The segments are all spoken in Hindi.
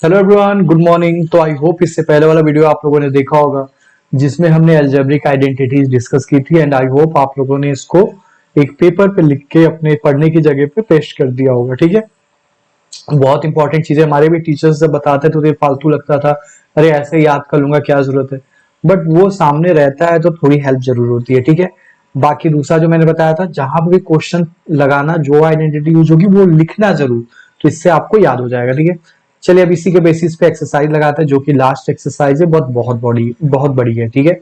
Hello everyone, good morning. तो आई होप इससे पहले वाला वीडियो आप लोगों ने देखा होगा जिसमें हमने अलजेब्रिक आइडेंटिटीज डिस्कस की थी एंड आई होप आप लोगों ने इसको एक पेपर पे लिख के अपने पढ़ने की जगह पे पेस्ट कर दिया होगा। ठीक है, बहुत इंपॉर्टेंट चीजें हमारे भी टीचर्स जब बताते थे तो ये फालतू लगता था, अरे ऐसे याद कर लूंगा क्या जरूरत है, बट वो सामने रहता है तो थोड़ी हेल्प जरूर होती है। ठीक है, बाकी दूसरा जो मैंने बताया था जहां पर भी क्वेश्चन लगाना जो आइडेंटिटी यूज होगी वो लिखना जरूर, तो इससे आपको याद हो जाएगा। ठीक है, चलिए अब इसी के बेसिस पे एक्सरसाइज लगाते हैं जो कि लास्ट एक्सरसाइज है, बहुत बड़ी है। ठीक है,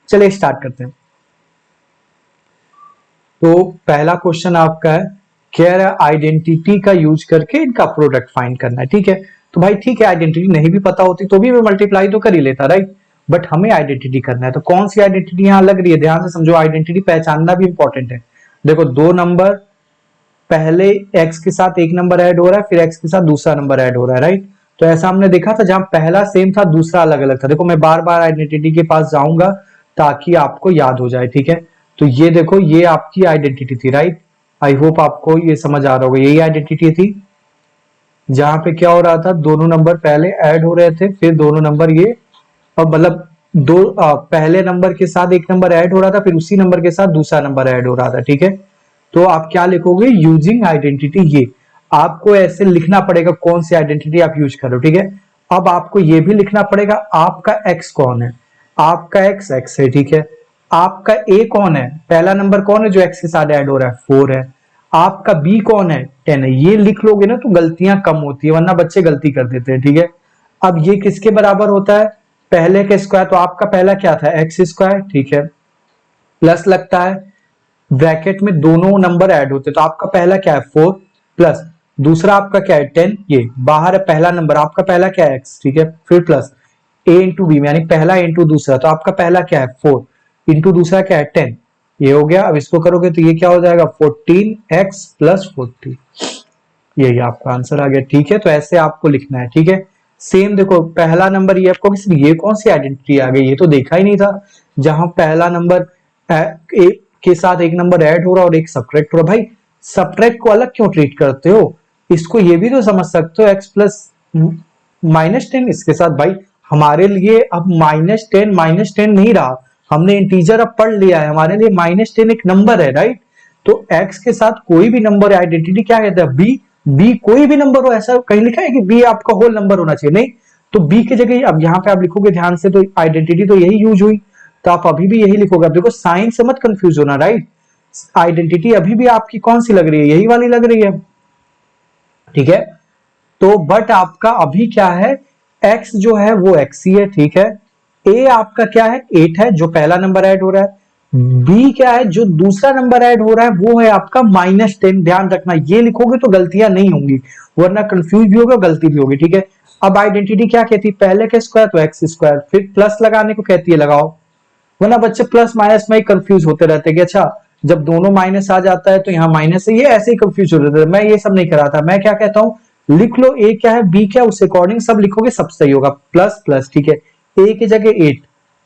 चलिए स्टार्ट करते हैं। तो पहला क्वेश्चन आपका है, कह रहा है आइडेंटिटी का यूज करके इनका प्रोडक्ट फाइंड करना है। ठीक है, तो भाई ठीक है, आइडेंटिटी नहीं भी पता होती तो भी मैं मल्टीप्लाई तो कर ही लेता, राइट। बट हमें आइडेंटिटी करना है तो कौन सी आइडेंटिटी यहां लग रही है, ध्यान से समझो। आइडेंटिटी पहचानना भी इंपॉर्टेंट है। देखो, दो नंबर, पहले एक्स के साथ एक नंबर ऐड हो रहा है, फिर एक्स के साथ दूसरा नंबर ऐड हो रहा है, राइट। तो ऐसा हमने देखा था जहां पहला सेम था दूसरा अलग अलग था। देखो, मैं बार बार आइडेंटिटी के पास जाऊंगा ताकि आपको याद हो जाए। ठीक है, तो ये देखो, ये आपकी आइडेंटिटी थी, राइट। आई होप आपको ये समझ आ रहा होगा, यही आइडेंटिटी थी जहां पे क्या हो रहा था, दोनों नंबर पहले ऐड हो रहे थे, फिर दोनों नंबर ये, और मतलब पहले नंबर के साथ एक नंबर ऐड हो रहा था, फिर उसी नंबर के साथ दूसरा नंबर ऐड हो रहा था। ठीक है, तो आप क्या लिखोगे, यूजिंग आइडेंटिटी। ये आपको ऐसे लिखना पड़ेगा कौन सी आइडेंटिटी आप यूज करो। ठीक है, अब आपको ये भी लिखना पड़ेगा आपका एक्स कौन है। आपका एक्स एक्स है, ठीक है। आपका ए कौन है, पहला नंबर कौन है जो एक्स के साथ ऐड हो रहा है, 4 है। आपका बी कौन है, 10 है। ये लिख लोगे ना तो गलतियां कम होती है, वरना बच्चे गलती कर देते हैं। ठीक है, अब ये किसके बराबर होता है, पहले का स्क्वायर, तो आपका पहला क्या था, एक्स स्क्वायर। ठीक है, प्लस लगता है, ब्रैकेट में दोनों नंबर ऐड होते, तो आपका पहला क्या है 4, प्लस दूसरा आपका क्या है 10, ये बाहर है पहला नंबर, आपका पहला क्या है x। ठीक है, फिर प्लस a इंटू बी, यानी पहला इंटू दूसरा, तो आपका पहला क्या है 4 इंटू दूसरा क्या है 10, ये हो गया। अब इसको करोगे तो ये क्या हो जाएगा 14x प्लस 40, यही आपका आंसर आ गया। ठीक है, तो ऐसे आपको लिखना है। ठीक है, सेम देखो, पहला नंबर ये आपको ये कौन सी आइडेंटिटी आ गई, ये तो देखा ही नहीं था, जहां पहला नंबर एक के साथ एक नंबर ऐड हो रहा और एक सब्ट्रैक्ट हो रहा। भाई सब्ट्रैक्ट को अलग क्यों ट्रीट करते हो, इसको ये भी तो समझ सकते हो, एक्स प्लस -10 इसके साथ। भाई हमारे लिए अब -10 नहीं रहा, हमने इंटीजर अब पढ़ लिया है, हमारे लिए -10 एक नंबर है, राइट। तो x के साथ कोई भी नंबर आइडेंटिटी क्या कहते हैं, बी। बी कोई भी नंबर हो, ऐसा कहीं लिखा है कि बी आपका होल नंबर होना चाहिए, नहीं। तो बी की जगह अब यहाँ पे आप लिखोगे ध्यान से, तो आइडेंटिटी तो यही यूज हुई, तो आप अभी भी यही लिखोगे। अब देखो, साइन से मत कंफ्यूज होना, राइट। आइडेंटिटी अभी भी आपकी कौन सी लग रही है, यही वाली लग रही है। ठीक है, तो बट आपका अभी क्या है, x जो है वो x ही है। ठीक है, a आपका क्या है 8 है, जो पहला नंबर ऐड हो रहा है। b क्या है, जो दूसरा नंबर ऐड हो रहा है वो है आपका -10। ध्यान रखना, ये लिखोगे तो गलतियां नहीं होंगी, वरना कंफ्यूज भी होगा, गलती भी होगी। ठीक है, अब आइडेंटिटी क्या कहती है, पहले का स्क्वायर तो एक्स स्क्वायर, फिर प्लस लगाने को कहती है लगाओ, वरना बच्चे प्लस माइनस में ही कंफ्यूज होते रहते हैं कि अच्छा जब दोनों माइनस आ जाता है तो यहाँ माइनस है, ये ऐसे ही कंफ्यूज होते थे। मैं ये सब नहीं करा था, मैं क्या कहता हूँ, लिख लो ए क्या है बी क्या, उस अकॉर्डिंग सब लिखोगे, सब सही होगा। प्लस प्लस, ठीक है, ए की जगह 8,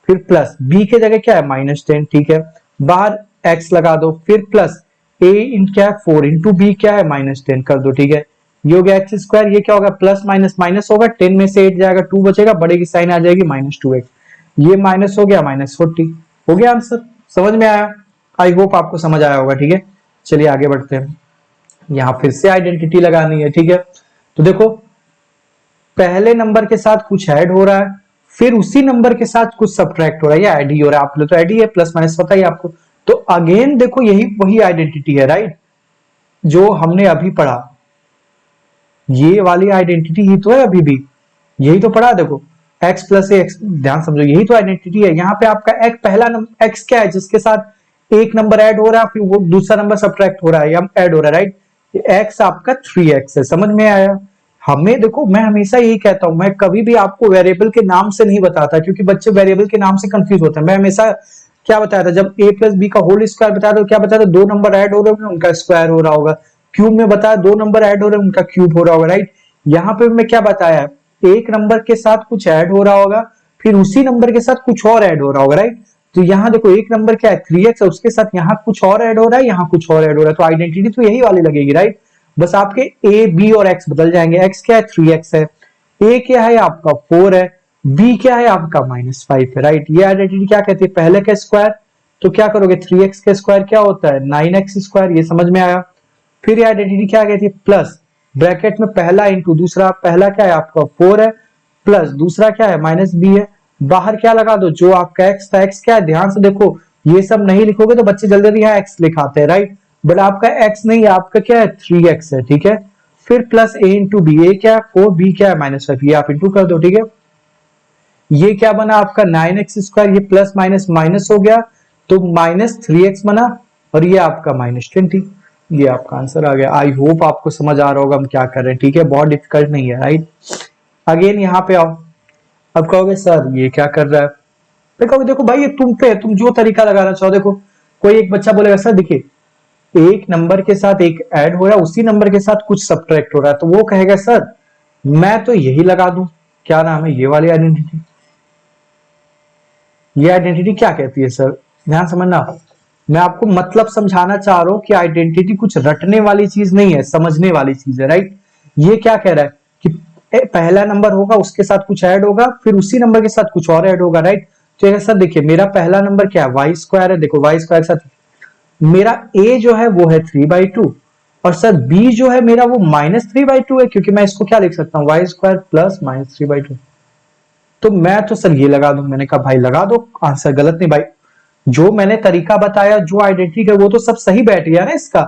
फिर प्लस बी की जगह क्या है -10। ठीक है, बाहर एक्स लगा दो, फिर प्लस ए इन क्या है 4 इंटू बी क्या है -10 कर दो। ठीक है, ये हो गया एक्स स्क्वायर, ये क्या होगा प्लस माइनस माइनस होगा, 10 में से 8 जाएगा 2 बचेगा, बड़े की साइन आ जाएगी -2x, ये माइनस हो गया -40, हो गया आंसर। समझ में आया, आई होप आपको समझ आया होगा। ठीक है, चलिए आगे बढ़ते हैं, यहां फिर से आइडेंटिटी लगानी है। ठीक है, तो देखो, पहले नंबर के साथ कुछ ऐड हो रहा है, फिर उसी नंबर के साथ कुछ सब्ट्रैक्ट हो रहा है, या ऐड ही हो रहा है, आप लोग तो ऐड ही है, प्लस माइनस पता ही आपको। तो अगेन देखो, यही वही आइडेंटिटी है, राइट, जो हमने अभी पढ़ा, ये वाली आइडेंटिटी ही तो है, अभी भी यही तो पढ़ा। देखो, x प्लस एक्स, ध्यान समझो, यही तो आइडेंटिटी है। यहाँ पे आपका एक पहला नंबर x क्या है, जिसके साथ एक नंबर ऐड हो रहा है, फिर वो दूसरा नंबर सब्ट्रैक्ट हो रहा है या ऐड हो रहा है, राइट। x आपका 3x है, समझ में आया। हमें देखो, मैं हमेशा यही कहता हूं, मैं कभी भी आपको वेरिएबल के नाम से नहीं बताता, क्योंकि बच्चे वेरिएबल के नाम से कंफ्यूज होते हैं। मैं हमेशा क्या बताया था, जब a प्लस बी का होल स्क्वायर बताया था, क्या बताया था, दो नंबर ऐड हो रहे होंगे उनका स्क्वायर हो रहा होगा। क्यूब में बताया, दो नंबर ऐड हो रहे हैं उनका क्यूब हो रहा होगा, राइट। यहाँ पे मैं क्या बताया, एक नंबर के साथ कुछ ऐड हो रहा होगा, फिर उसी नंबर के साथ कुछ और ऐड हो रहा होगा, राइट। तो यहाँ देखो, एक नंबर क्या है 3x है, उसके साथ यहाँ कुछ और ऐड हो रहा है, यहाँ कुछ और ऐड हो रहा है, तो आइडेंटिटी तो यही वाली लगेगी, राइट। बस आपके a b और x बदल जाएंगे, x क्या है 3x है, ए क्या है आपका 4 है, बी क्या है आपका -5 है, राइट। ये आइडेंटिटी क्या कहती है, पहले का स्क्वायर, तो क्या करोगे 3x का स्क्वायर क्या होता है 9x स्क्वायर, ये समझ में आया। फिर ये आइडेंटिटी क्या कहती है, प्लस ब्रैकेट में पहला इंटू दूसरा, पहला क्या है आपका 4 है, प्लस दूसरा क्या है -b है, बाहर क्या लगा दो, जो आपका x था, x क्या है, ध्यान से देखो, ये सब नहीं लिखोगे तो बच्चे जल्दी जल्दी यहाँ x लिखाते हैं, राइट, बट आपका x नहीं है, आपका क्या है 3x है, ठीक है। फिर प्लस a इंटू बी, ए क्या है 4, बी क्या है -5, ये आप इंटू कर दो, ठीक है। ये क्या बना आपका 9x स्क्वायर, ये प्लस माइनस माइनस हो गया तो -3x बना, और ये आपका -20, ये आपका आंसर आ गया। आई होप आपको समझ आ रहा होगा हम क्या कर रहे हैं, ठीक है, बहुत डिफिकल्ट नहीं है, राइट। अगेन यहाँ पे आओ, अब कहोगे सर ये क्या कर रहा है, फिर कहोगे देखो भाई ये तुम पे, तुम जो तरीका लगाना चाहो, देखो कोई एक बच्चा बोलेगा सर देखिए एक नंबर के साथ एक ऐड हो रहा है, उसी नंबर के साथ कुछ सब्ट्रैक्ट हो रहा है, तो वो कहेगा सर मैं तो यही लगा दूं, क्या नाम है, ये वाली आइडेंटिटी। ये आइडेंटिटी क्या कहती है सर, ध्यान समझना, मैं आपको मतलब समझाना चाह रहा हूं कि आइडेंटिटी कुछ रटने वाली चीज नहीं है, समझने वाली चीज है, राइट। ये क्या कह रहा है कि पहला नंबर होगा उसके साथ कुछ ऐड होगा, फिर उसी नंबर के साथ कुछ और ऐड होगा, राइट। तो सर देखिए मेरा पहला नंबर क्या है वाई स्क्वायर है, देखो वाई स्क्वायर के साथ मेरा a जो है वो है 3/2, और सर b जो है मेरा वो -3/2 है, क्योंकि मैं इसको क्या लिख सकता हूँ वाई स्क्वायर प्लस -3/2। तो मैं तो सर ये लगा दूं, मैंने कहा भाई लगा दो, आंसर गलत नहीं भाई, जो मैंने तरीका बताया, जो आइडेंटिटी है वो तो सब सही बैठ गया ना, इसका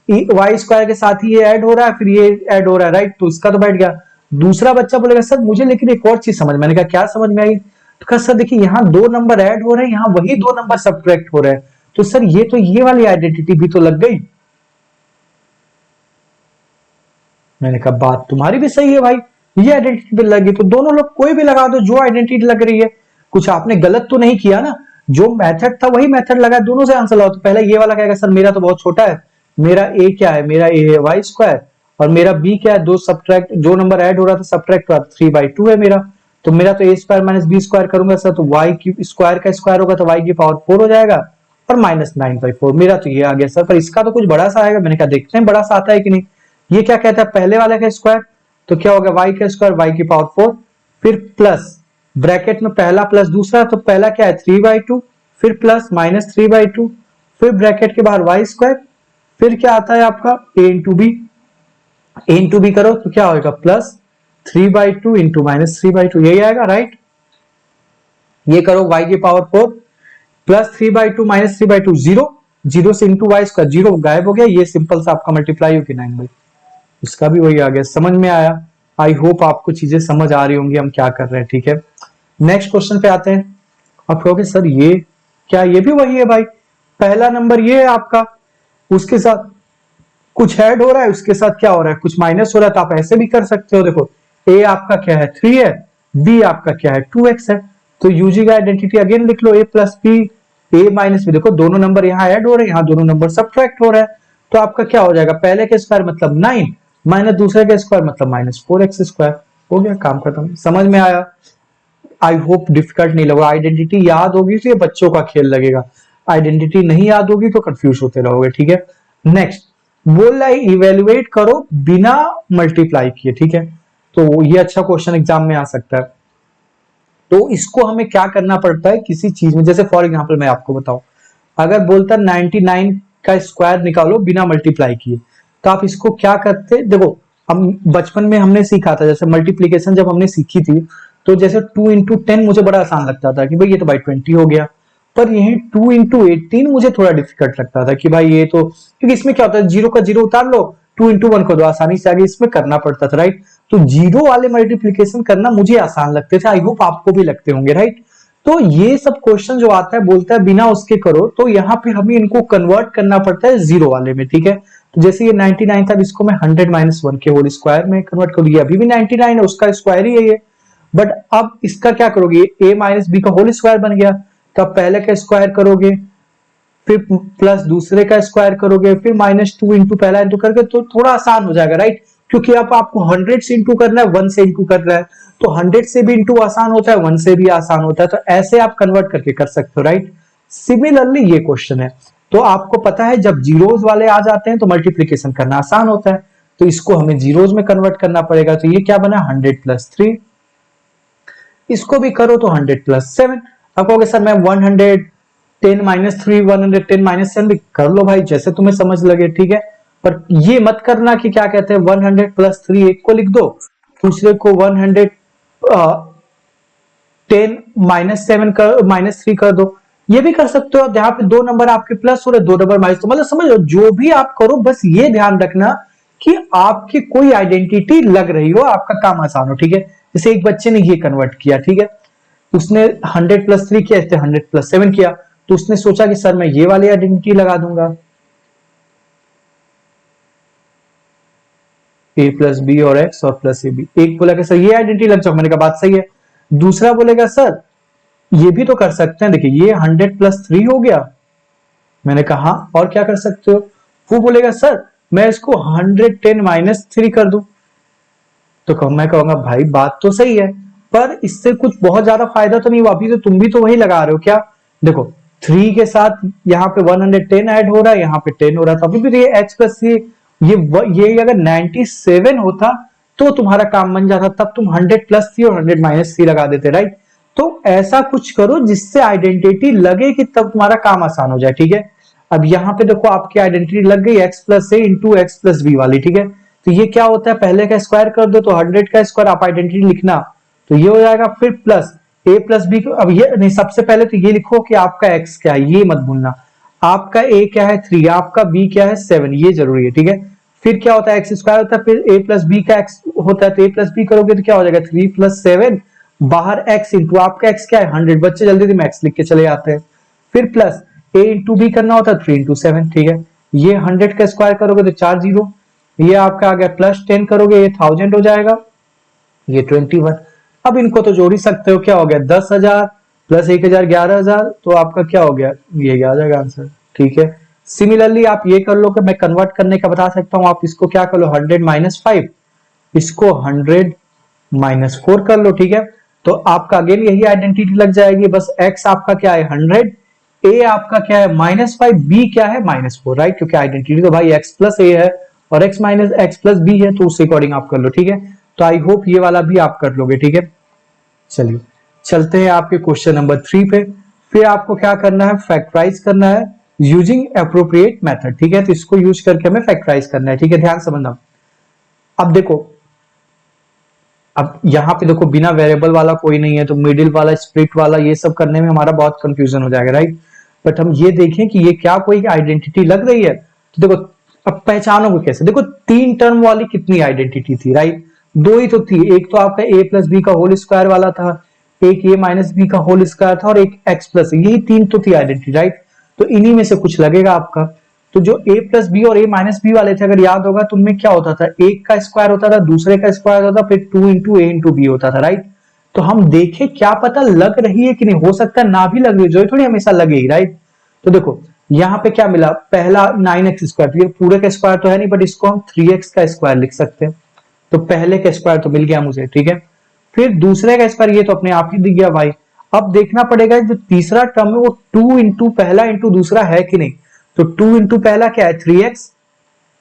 वाई स्क्वायर के साथ ही ये ऐड हो रहा है, फिर ये ऐड हो रहा है, राइट, तो इसका तो बैठ गया। दूसरा बच्चा बोलेगा सर मुझे लेकिन एक और चीज समझ, मैंने कहा क्या समझ में आई, तो कहा सर देखिए यहाँ 2 नंबर ऐड हो रहे हैं, यहाँ वही 2 नंबर सब्ट्रैक्ट हो रहे हैं, तो सर ये तो ये वाली आइडेंटिटी भी तो लग गई। मैंने कहा बात तुम्हारी भी सही है भाई, ये आइडेंटिटी भी लगी, तो दोनों लोग कोई भी लगा दो, जो आइडेंटिटी लग रही है, कुछ आपने गलत तो नहीं किया ना, जो मेथड था वही मेथड लगा, दोनों से आंसर लाओ। तो पहले ये वाला कहेगा सर मेरा तो बहुत छोटा है, मेरा ए क्या है, मेरा ए है वाई स्क्वायर, और मेरा बी क्या है, दो सब्ट्रैक्ट, जो नंबर ऐड हो रहा था सब्ट्रैक्ट हुआ 3/2 है मेरा, तो मेरा तो ए स्क्वायर माइनस बी स्क्वायर करूंगा सर, तो वाई की स्क्वायर का स्क्वायर होगा तो वाई की पावर 4 हो जाएगा, और -9/4, मेरा तो ये आ गया सर, पर इसका तो कुछ बड़ा सा आएगा, मैंने कहा देखते हैं बड़ा सा आता है कि नहीं। ये क्या कहता है पहले वाले का स्क्वायर, तो क्या होगा वाई का स्क्वायर वाई की पावर 4, फिर प्लस ब्रैकेट में पहला प्लस दूसरा, तो पहला क्या है 3/2, फिर प्लस -3/2, फिर ब्रैकेट के बाहर वाई स्क्वायर, फिर क्या आता है आपका a into B, a into B करो तो क्या होगा प्लस 3/2 इंटू -3/2, यही आएगा, राइट। ये करो y की पावर 4 प्लस 3/2 -3/2, जीरो, जीरो से इंटू वाई स्क्वायर, जीरो गायब हो गया, ये सिंपल सा आपका मल्टीप्लाई होगी 9/, इसका भी वही आ गया, समझ में आया। आई होप आपको चीजें समझ आ रही होंगी हम क्या कर रहे हैं, ठीक है। नेक्स्ट क्वेश्चन पे आते हैं। आप कहोगे सर ये क्या, ये भी वही है भाई, पहला नंबर ये है आपका, उसके साथ कुछ ऐड हो रहा है, उसके साथ क्या हो रहा है कुछ माइनस हो रहा है, तो आप ऐसे भी कर सकते हो, देखो ए आपका क्या है 3 है, बी आपका क्या है 2x है, तो यूजी का आइडेंटिटी अगेन लिख लो, a plus B, A minus B, देखो दोनों नंबर यहाँ ऐड हो रहे हैं, यहाँ दोनों नंबर सब्ट्रैक्ट हो रहा है, तो आपका क्या हो जाएगा पहले के स्क्वायर मतलब 9 माइनस दूसरे का स्क्वायर मतलब -4x स्क्वायर, हो गया काम खत्म, समझ में आया। आई होप डिफिकल्ट नहीं लगा, आइडेंटिटी याद होगी तो ये बच्चों का खेल लगेगा, आइडेंटिटी नहीं याद होगी तो कंफ्यूज होते रहोगे, ठीक है। नेक्स्ट बोल रहा है इवेल्युएट करो बिना मल्टीप्लाई किए, ठीक है, तो ये अच्छा क्वेश्चन एग्जाम में आ सकता है। तो इसको हमें क्या करना पड़ता है किसी चीज में, जैसे फॉर एग्जांपल मैं आपको बताऊं, अगर बोलता 99 का स्क्वायर निकालो बिना मल्टीप्लाई किए, तो आप इसको क्या करते, देखो हम बचपन में हमने सीखा था, जैसे मल्टीप्लीकेशन जब हमने सीखी थी, तो जैसे 2 इंटू 10 मुझे बड़ा आसान लगता था कि भाई ये तो भाई 20 हो गया, पर यही 2 इंटू 18 मुझे थोड़ा डिफिकल्ट लगता था कि भाई ये तो, क्योंकि इसमें क्या होता है जीरो का जीरो उतार लो, 2 इंटू 1 कर दो, आसानी से आगे इसमें करना पड़ता था, राइट। तो जीरो वाले मल्टीप्लीकेशन करना मुझे आसान लगते थे, आई होप आपको भी लगते होंगे, राइट। तो ये सब क्वेश्चन जो आता है बोलता है बिना उसके करो, तो यहाँ पे हमें इनको कन्वर्ट करना पड़ता है जीरो वाले में, ठीक है। तो जैसे ये 99 था, इसको मैं 100 - 1 के होल स्क्वायर में कन्वर्ट करूँ, अभी भी 99 है, उसका स्क्वायर ही है ये, बट अब इसका क्या करोगे, a माइनस बी का होल स्क्वायर बन गया, तो अब पहले का स्क्वायर करोगे, फिर प्लस दूसरे का स्क्वायर करोगे, फिर -2 इंटू पहला इंटू करके, तो थोड़ा आसान हो जाएगा, राइट, क्योंकि अब आपको 100 से इंटू करना है, 1 से इंटू कर रहा है, तो 100 से भी इंटू आसान होता है, 1 से भी आसान होता है, तो ऐसे आप कन्वर्ट करके कर सकते हो, राइट। सिमिलरली ये क्वेश्चन है, तो आपको पता है जब जीरोस वाले आ जाते हैं तो मल्टीप्लीकेशन करना आसान होता है, तो इसको हमें जीरोज में कन्वर्ट करना पड़ेगा। तो ये क्या बना 100 प्लस 3, इसको भी करो तो 100 प्लस 7। अब कहोगे सर मैं 110 माइनस 3 110 माइनस 7 भी कर लो भाई, जैसे तुम्हें समझ लगे, ठीक है। पर ये मत करना कि क्या कहते हैं 100 प्लस 3 एक को लिख दो, दूसरे को 110 माइनस 7 कर माइनस 3 कर दो, ये भी कर सकते हो। यहाँ पे दो नंबर आपके प्लस हो रहे, दो नंबर माइनस, तो मतलब समझो जो भी आप करो बस ये ध्यान रखना कि आपकी कोई आइडेंटिटी लग रही हो, आपका काम आसान हो, ठीक है। जैसे एक बच्चे ने ये कन्वर्ट किया, ठीक है, उसने 100 प्लस 3 किया, इसने 100 प्लस 7 किया, तो उसने सोचा कि सर मैं ये वाली आइडेंटिटी लगा दूंगा, a प्लस बी और x और प्लस ए बी। एक बोला कि सर ये आइडेंटिटी लग जाओ, मैंने कहा बात सही है। दूसरा बोलेगा सर ये भी तो कर सकते हैं, देखिए ये 100 प्लस 3 हो गया, मैंने कहा हाँ, और क्या कर सकते हो। वो बोलेगा सर मैं इसको 110 माइनस 3 कर दूं, तो मैं कहूंगा भाई बात तो सही है, पर इससे कुछ बहुत ज्यादा फायदा तो नहीं हुआ, अभी तो तुम भी तो वही लगा रहे हो क्या। देखो 3 के साथ यहाँ पे 110 ऐड हो रहा है, यहाँ पे 10 हो रहा था, अभी भी ये x प्लस ये अगर 97 होता तो तुम्हारा काम बन जाता, तब तुम 100 प्लस 3 और 100 माइनस 3 लगा देते, राइट। तो ऐसा कुछ करो जिससे आइडेंटिटी लगे कि तब तुम्हारा काम आसान हो जाए, ठीक है। अब यहाँ पे देखो आपकी आइडेंटिटी लग गई x प्लस ए इंटू एक्स प्लस बी वाली, ठीक है। तो ये क्या होता है, पहले का स्क्वायर कर दो तो 100 का स्क्वायर आप आइडेंटिटी लिखना, तो ये हो जाएगा, फिर प्लस a प्लस बी। अब ये नहीं, सबसे पहले तो ये लिखो कि आपका x क्या है, ये मत भूलना। आपका a क्या है 3, आपका b क्या है 7, ये जरूरी है, ठीक है। फिर क्या होता है एक्स स्क्वायर होता है, फिर a प्लस बी का x होता है, तो a प्लस बी करोगे तो क्या हो जाएगा 3 प्लस 7, बाहर x इंटू आपका x क्या है 100, बच्चे जल्दी से मैक्स लिख के चले जाते हैं। फिर प्लस a इंटू बी करना होता है 3 इंटू 7, ठीक है। ये 100 का स्क्वायर करोगे तो 4 जीरो, ये आपका आ गया प्लस 10 करोगे ये 1000 हो जाएगा, ये 21। अब इनको तो जोड़ ही सकते हो, क्या हो गया 10,000 प्लस 1,000 11,000, तो आपका क्या हो गया, ये आ जाएगा आंसर, ठीक है। सिमिलरली आप ये कर लो कि मैं कन्वर्ट करने का बता सकता हूं, आप इसको क्या कर लो 100 माइनस 5, इसको 100 माइनस 4 कर लो, ठीक है। तो आपका अगेन यही आइडेंटिटी लग जाएगी, बस x आपका क्या है 100, a आपका क्या है -5, b क्या है -4, राइट, क्योंकि आइडेंटिटी तो भाई x प्लस a है और x minus x plus b है, तो उस अकॉर्डिंग आप कर लो, ठीक है। तो आई होप ये वाला भी आप कर लोगे, ठीक है। चलिए चलते हैं आपके क्वेश्चन नंबर 3 पे। फिर आपको क्या करना है, फैक्टराइज करना है यूजिंग एप्रोप्रिएट मेथड, ठीक है। तो इसको यूज करके हमें फैक्टराइज करना है, ठीक है, ध्यान समझना। अब देखो, अब यहाँ पे देखो बिना वेरिएबल वाला कोई नहीं है, तो मिडिल वाला स्प्लिट वाला ये सब करने में हमारा बहुत कंफ्यूजन हो जाएगा, राइट। बट हम ये देखें कि ये क्या कोई आइडेंटिटी लग रही है, तो देखो अब पहचानोगे कैसे, देखो 3 टर्म वाली कितनी आइडेंटिटी थी, राइट, 2 ही तो थी, एक तो आपका a प्लस बी का होल स्क्वायर वाला था, एक a माइनस बी का होल स्क्वायर था, और एक x प्लस, यही 3 तो थी आइडेंटिटी, राइट। तो इन्हीं में से कुछ लगेगा आपका। तो जो a प्लस बी और a माइनस बी वाले थे, अगर याद होगा तो उनमें क्या होता था, एक का स्क्वायर होता था, दूसरे का स्क्वायर होता था, फिर 2 इंटू a इंटू बी होता था, राइट। तो हम देखें क्या पता लग रही है कि नहीं, हो सकता है ना भी लग रही है, जो थोड़ी हमेशा लगेगी, राइट। तो देखो यहाँ पे क्या मिला, पहला 9x स्क्वायर, तो ये पूरे का स्क्वायर तो है नहीं, बट इसको हम 3x का स्क्वायर लिख सकते हैं, तो पहले का स्क्वायर तो मिल गया मुझे, ठीक है। फिर दूसरे का स्क्वायर ये तो अपने आप ही दिख गया भाई। अब देखना पड़ेगा जो तीसरा टर्म है वो 2 इंटू पहला इंटू दूसरा है कि नहीं, तो 2 इंटू पहला क्या है 3x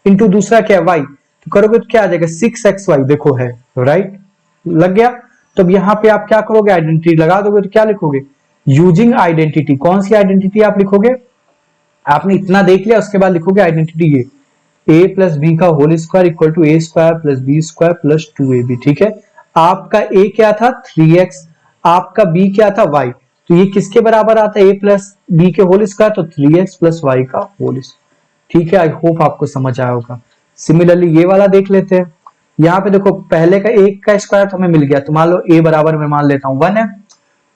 इंटू दूसरा क्या है y, तो करोगे तो क्या आ जाएगा 6xy, देखो है, राइट, लग गया। तो अब यहाँ पे आप क्या करोगे, आइडेंटिटी लगा दोगे, तो क्या लिखोगे, यूजिंग आइडेंटिटी, कौन सी आइडेंटिटी आप लिखोगे, आपने इतना देख लिया, उसके बाद लिखोगे आइडेंटिटी ये a प्लस बी का whole square equal to A square plus B square plus 2ab, ठीक है। आपका a क्या था 3x, आपका b क्या था y, तो ये किसके बराबर आता है a प्लस बी के होल स्क्वायर, तो 3x प्लस y का होल स्क्वायर, ठीक है। आई होप आपको समझ आया होगा। सिमिलरली ये वाला देख लेते हैं। यहाँ पे देखो पहले का एक का स्क्वायर तो हमें मिल गया, तो मान लो a बराबर मैं मान लेता हूं 1 है,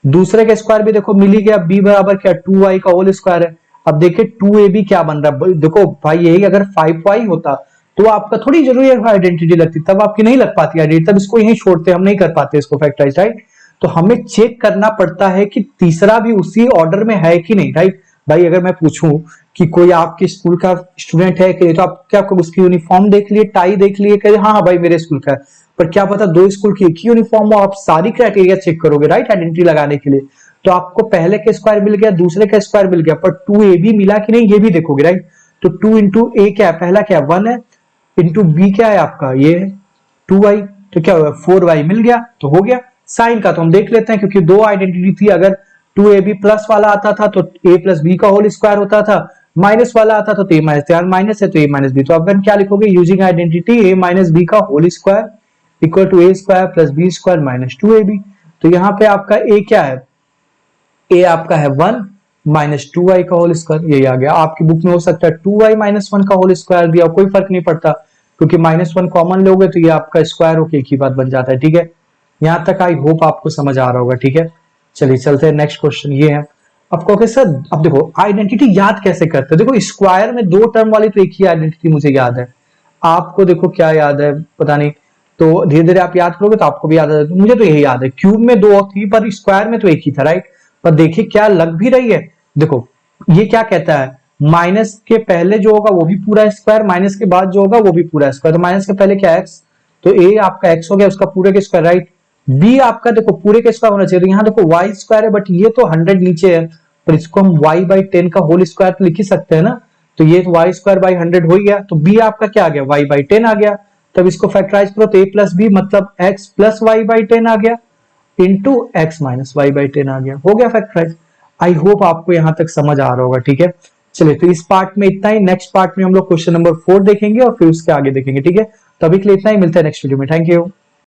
दूसरे का स्क्वायर भी देखो मिल ही गया, b बराबर क्या 2y का होल स्क्वायर है। अब देखिए 2ab क्या बन रहा है, देखो भाई यही अगर 5y होता तो आपका थोड़ी जरूरी आइडेंटिटी लगती, तब आपकी नहीं लग पाती आइडेंटिटी, तब इसको यही छोड़ते, हम नहीं कर पाते इसको फैक्टराइज, राइट। तो हमें चेक करना पड़ता है कि तीसरा भी उसी ऑर्डर में है कि नहीं, राइट। भाई अगर मैं पूछूं कि कोई आपके स्कूल का स्टूडेंट है कि, तो आप क्या उसकी यूनिफॉर्म देख लिए, टाई देख लिए, कहे हाँ भाई मेरे स्कूल का है, पर क्या पता दो स्कूल की एक ही यूनिफॉर्म हो, आप सारी क्राइटेरिया चेक करोगे, राइट, आइडेंटिटी लगाने के लिए। तो आपको पहले का स्क्वायर मिल गया, दूसरे का स्क्वायर मिल गया, पर 2ab मिला कि नहीं ये भी देखोगे, राइट। तो 2 इंटू ए क्या है, पहला क्या है 1 है, इंटू बी क्या है आपका, ये 2y, तो क्या हुआ 4y मिल गया, तो हो गया। साइन का तो हम देख लेते हैं, क्योंकि दो आइडेंटिटी थी, अगर 2ab प्लस वाला आता था तो a प्लस बी का होल स्क्वायर होता था, माइनस वाला आता था तो a माइनस, यार माइनस है तो a माइनस बी, तो अपन क्या लिखोगे, using identity a minus b का whole square equal to a square plus B square minus 2ab। तो यहाँ पे आपका a क्या है, a आपका है 1 माइनस 2y का होल स्क्वायर, यही आ गया। आपकी बुक में हो सकता है 2y माइनस 1 का होल स्क्वायर दिया, कोई फर्क नहीं पड़ता, क्योंकि माइनस 1 कॉमन लोगे तो ये आपका स्क्वायर होके एक ही बात बन जाता है, ठीक है। यहां तक आई होप आपको समझ आ रहा होगा, ठीक है। चलिए चलते हैं, नेक्स्ट क्वेश्चन ये है। अब कहोगे सर, अब देखो आइडेंटिटी याद कैसे करते हैं, देखो स्क्वायर में दो टर्म वाली तो एक ही आइडेंटिटी मुझे याद है, आपको देखो क्या याद है पता नहीं, तो धीरे धीरे आप याद करोगे तो आपको भी याद आ जाएगा। मुझे तो यही याद है, क्यूब में दो थी पर स्क्वायर में तो एक ही था, राइट। पर देखिए क्या लग भी रही है, देखो ये क्या कहता है, माइनस के पहले जो होगा वो भी पूरा स्क्वायर, माइनस के बाद जो होगा वो भी पूरा स्क्वायर, तो माइनस के पहले क्या एक्स, तो ए आपका एक्स हो गया, उसका पूरे के स्क्वायर, राइट। बी आपका देखो पूरे के स्क्वायर होना चाहिए, तो यहाँ देखो वाई स्क्वायर है, बट ये तो 100 नीचे है, पर इसको हम वाई बाई 10 का होल स्क्वायर तो लिख ही सकते हैं ना, तो ये वाई स्क्वायर बाई 100 हो गया, तो बी आपका क्या आ गया, वाई बाई 10 आ गया। तब इसको फैक्टराइज करो तो ए प्लस बी मतलब एक्स प्लस वाई बाई 10 आ गया, into X minus Y by 10 आ गया, हो गया फैक्टराइज। आई होप आपको यहां तक समझ आ रहा होगा, ठीक है। चलिए तो इस पार्ट में इतना ही, नेक्स्ट पार्ट में हम लोग क्वेश्चन नंबर 4 देखेंगे और फिर उसके आगे देखेंगे, ठीक है। तो अभी के लिए इतना ही, मिलता है नेक्स्ट वीडियो में, थैंक यू।